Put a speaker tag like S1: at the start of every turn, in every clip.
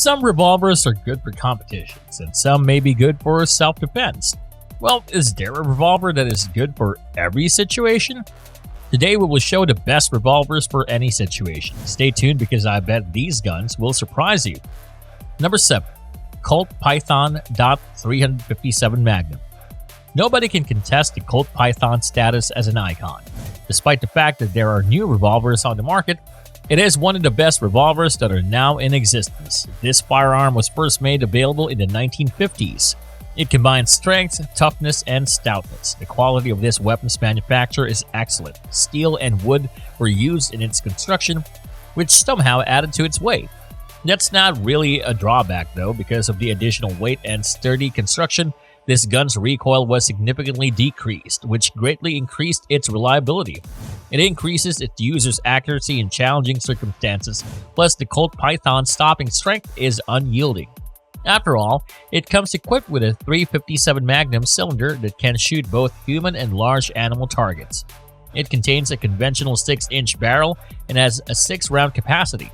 S1: Some revolvers are good for competitions, and some may be good for self-defense. Well, is there a revolver that is good for every situation? Today we will show the best revolvers for any situation. Stay tuned because I bet these guns will surprise you. Number 7. Colt Python .357 Magnum. Nobody can contest the Colt Python status as an icon. Despite the fact that there are new revolvers on the market, it is one of the best revolvers that are now in existence. This firearm was first made available in the 1950s. It combines strength, toughness, and stoutness. The quality of this weapon's manufacture is excellent. Steel and wood were used in its construction, which somehow added to its weight. That's not really a drawback though, because of the additional weight and sturdy construction. This gun's recoil was significantly decreased, which greatly increased its reliability. It increases its user's accuracy in challenging circumstances, plus the Colt Python's stopping strength is unyielding. After all, it comes equipped with a .357 Magnum cylinder that can shoot both human and large animal targets. It contains a conventional 6-inch barrel and has a 6-round capacity.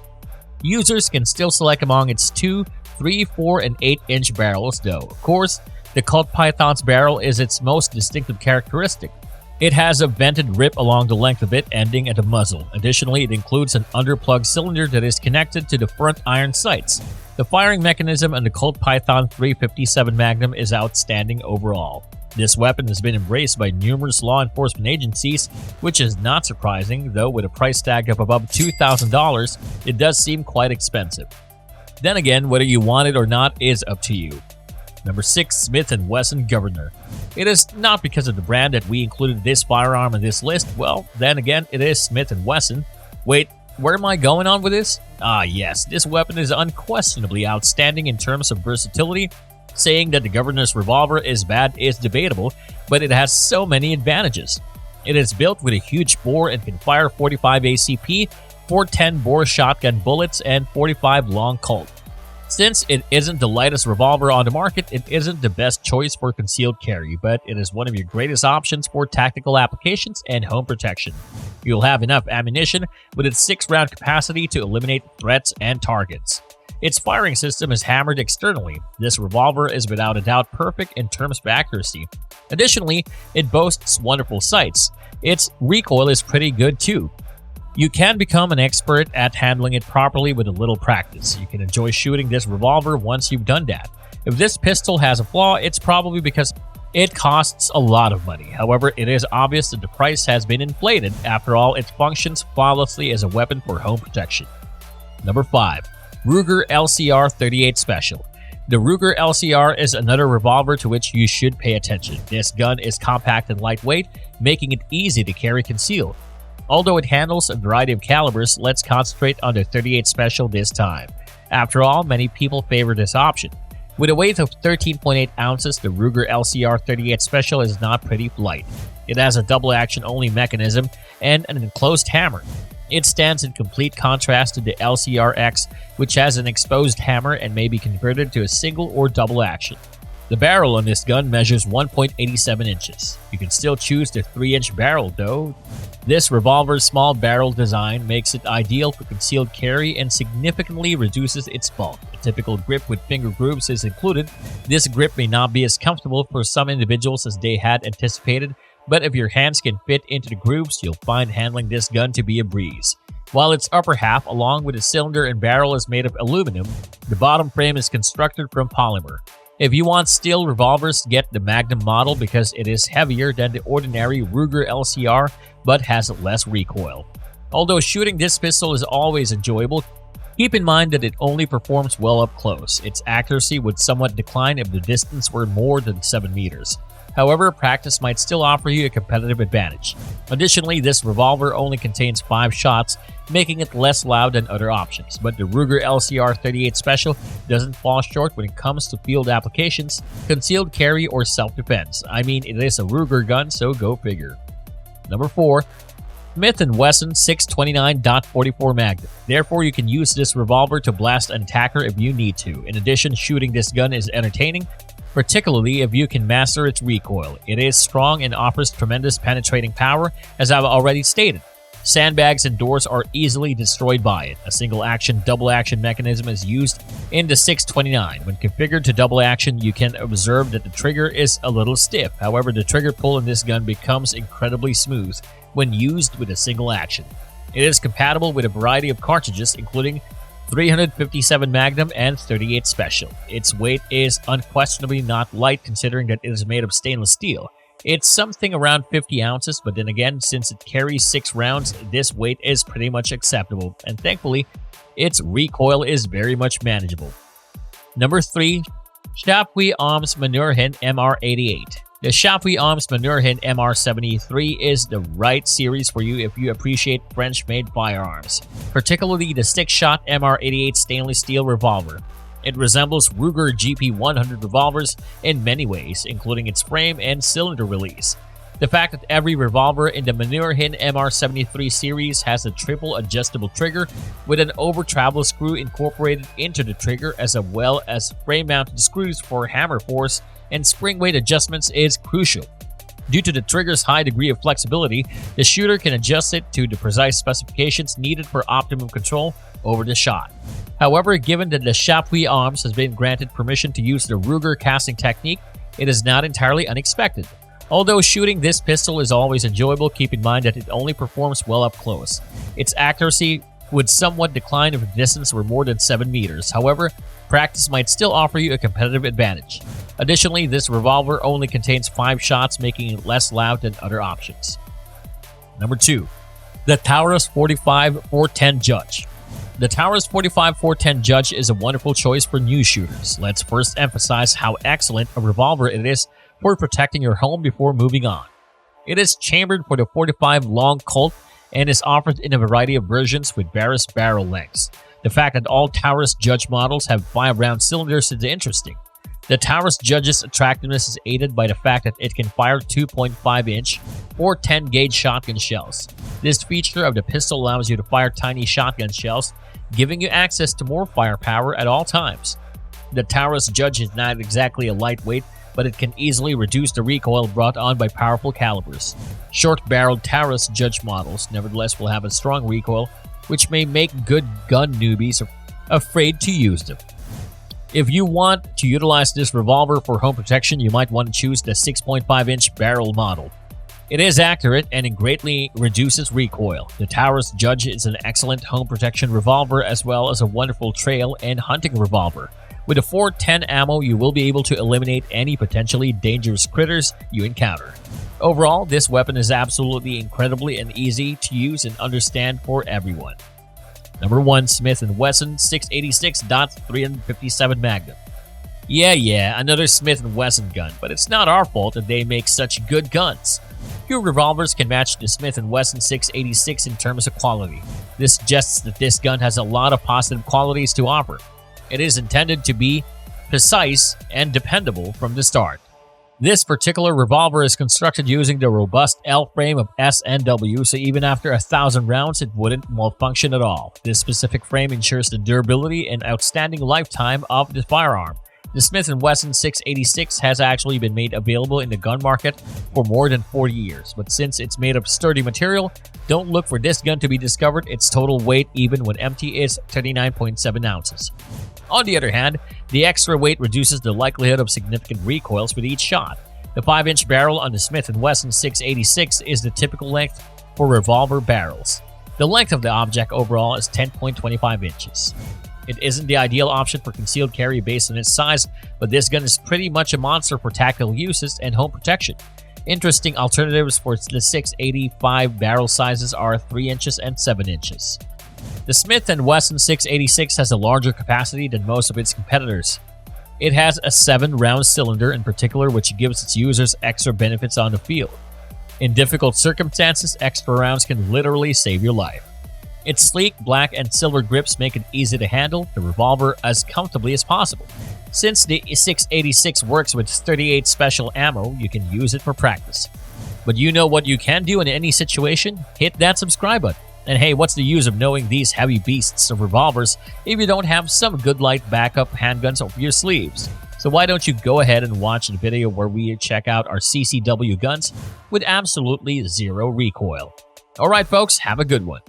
S1: Users can still select among its 2, 3, 4, and 8-inch barrels though. Of course, the Colt Python's barrel is its most distinctive characteristic. It has a vented rip along the length of it, ending at the muzzle. Additionally, it includes an underplug cylinder that is connected to the front iron sights. The firing mechanism on the Colt Python .357 Magnum is outstanding overall. This weapon has been embraced by numerous law enforcement agencies, which is not surprising, though with a price tag of above $2,000, it does seem quite expensive. Then again, whether you want it or not is up to you. Number 6. Smith & Wesson Governor. It is not because of the brand that we included this firearm on this list. Well, then again, it is Smith & Wesson. Wait, where am I going on with this? Ah yes, this weapon is unquestionably outstanding in terms of versatility. Saying that the Governor's revolver is bad is debatable, but it has so many advantages. It is built with a huge bore and can fire 45 ACP, 410 bore shotgun bullets, and 45 long Colt. Since it isn't the lightest revolver on the market, it isn't the best choice for concealed carry, but it is one of your greatest options for tactical applications and home protection. You'll have enough ammunition with its 6-round capacity to eliminate threats and targets. Its firing system is hammered externally. This revolver is without a doubt perfect in terms of accuracy. Additionally, it boasts wonderful sights. Its recoil is pretty good too. You can become an expert at handling it properly with a little practice. You can enjoy shooting this revolver once you've done that. If this pistol has a flaw, it's probably because it costs a lot of money. However, it is obvious that the price has been inflated. After all, it functions flawlessly as a weapon for home protection. Number 5. Ruger LCR 38 Special. The Ruger LCR is another revolver to which you should pay attention. This gun is compact and lightweight, making it easy to carry concealed. Although it handles a variety of calibers, let's concentrate on the 38 Special this time. After all, many people favor this option. With a weight of 13.8 ounces, the Ruger LCR 38 Special is not pretty light. It has a double-action only mechanism and an enclosed hammer. It stands in complete contrast to the LCR-X, which has an exposed hammer and may be converted to a single or double action. The barrel on this gun measures 1.87 inches. You can still choose the 3-inch barrel though. This revolver's small barrel design makes it ideal for concealed carry and significantly reduces its bulk. A typical grip with finger grooves is included. This grip may not be as comfortable for some individuals as they had anticipated, but if your hands can fit into the grooves, you'll find handling this gun to be a breeze. While its upper half, along with the cylinder and barrel, is made of aluminum, the bottom frame is constructed from polymer. If you want steel revolvers, get the Magnum model because it is heavier than the ordinary Ruger LCR but has less recoil. Although shooting this pistol is always enjoyable, keep in mind that it only performs well up close. Its accuracy would somewhat decline if the distance were more than 7 meters. However, practice might still offer you a competitive advantage. Additionally, this revolver only contains 5 shots, making it less loud than other options. But the Ruger LCR 38 Special doesn't fall short when it comes to field applications, concealed carry, or self-defense. I mean, it is a Ruger gun, so go figure. Number 4. Smith & Wesson 629.44 Magnum. Therefore, you can use this revolver to blast an attacker if you need to. In addition, shooting this gun is entertaining, particularly if you can master its recoil. It is strong and offers tremendous penetrating power, as I've already stated. Sandbags and doors are easily destroyed by it. A single action, double action mechanism is used in the 629. When configured to double action, you can observe that the trigger is a little stiff. However, the trigger pull in this gun becomes incredibly smooth when used with a single action. It is compatible with a variety of cartridges, including 357 Magnum and 38 Special. Its weight is unquestionably not light considering that it is made of stainless steel. It's something around 50 ounces, but then again, since it carries 6 rounds, this weight is pretty much acceptable, and thankfully, its recoil is very much manageable. Number 3. Chapuis Arms Manurhin MR88. The Chapuis Arms Manurhin MR73 is the right series for you if you appreciate French-made firearms, particularly the 6-shot MR88 stainless steel revolver. It resembles Ruger GP100 revolvers in many ways, including its frame and cylinder release. The fact that every revolver in the Manurhin MR73 series has a triple adjustable trigger with an over-travel screw incorporated into the trigger as well as frame-mounted screws for hammer force and spring weight adjustments is crucial. Due to the trigger's high degree of flexibility, the shooter can adjust it to the precise specifications needed for optimum control over the shot. However, given that the Chapuis Arms has been granted permission to use the Ruger casting technique, it is not entirely unexpected. Although shooting this pistol is always enjoyable, keep in mind that it only performs well up close. Its accuracy would somewhat decline if the distance were more than 7 meters. However, practice might still offer you a competitive advantage. Additionally, this revolver only contains 5 shots, making it less loud than other options. Number 2. The Taurus 45 410 Judge. The Taurus 45 410 Judge is a wonderful choice for new shooters. Let's first emphasize how excellent a revolver it is for protecting your home before moving on. It is chambered for the 45 long Colt and is offered in a variety of versions with various barrel lengths. The fact that all Taurus Judge models have 5-round cylinders is interesting. The Taurus Judge's attractiveness is aided by the fact that it can fire 2.5-inch or 10-gauge shotgun shells. This feature of the pistol allows you to fire tiny shotgun shells, giving you access to more firepower at all times. The Taurus Judge is not exactly a lightweight, but it can easily reduce the recoil brought on by powerful calibers. Short-barreled Taurus Judge models, nevertheless, will have a strong recoil, which may make good gun newbies afraid to use them. If you want to utilize this revolver for home protection, you might want to choose the 6.5-inch barrel model. It is accurate and it greatly reduces recoil. The Taurus Judge is an excellent home protection revolver as well as a wonderful trail and hunting revolver. With a 410 ammo, you will be able to eliminate any potentially dangerous critters you encounter. Overall, this weapon is absolutely incredibly and easy to use and understand for everyone. Number 1. Smith & Wesson 686.357 Magnum. Yeah, another Smith & Wesson gun, but it's not our fault that they make such good guns. Few revolvers can match the Smith & Wesson 686 in terms of quality. This suggests that this gun has a lot of positive qualities to offer. It is intended to be precise and dependable from the start. This particular revolver is constructed using the robust L-frame of S&W, so even after 1,000 rounds, it wouldn't malfunction at all. This specific frame ensures the durability and outstanding lifetime of the firearm. The Smith & Wesson 686 has actually been made available in the gun market for more than 40 years, but since it's made of sturdy material, don't look for this gun to be discovered. Its total weight, even when empty, is 39.7 ounces. On the other hand, the extra weight reduces the likelihood of significant recoils with each shot. The 5-inch barrel on the Smith & Wesson 686 is the typical length for revolver barrels. The length of the object overall is 10.25 inches. It isn't the ideal option for concealed carry based on its size, but this gun is pretty much a monster for tactical uses and home protection. Interesting alternatives for the 685 barrel sizes are 3 inches and 7 inches. The Smith & Wesson 686 has a larger capacity than most of its competitors. It has a 7-round cylinder in particular, which gives its users extra benefits on the field. In difficult circumstances, extra rounds can literally save your life. Its sleek black and silver grips make it easy to handle the revolver as comfortably as possible. Since the 686 works with 38 special ammo, you can use it for practice. But you know what you can do in any situation? Hit that subscribe button. And hey, what's the use of knowing these heavy beasts of revolvers if you don't have some good light backup handguns up your sleeves? So why don't you go ahead and watch the video where we check out our CCW guns with absolutely zero recoil. Alright folks, have a good one.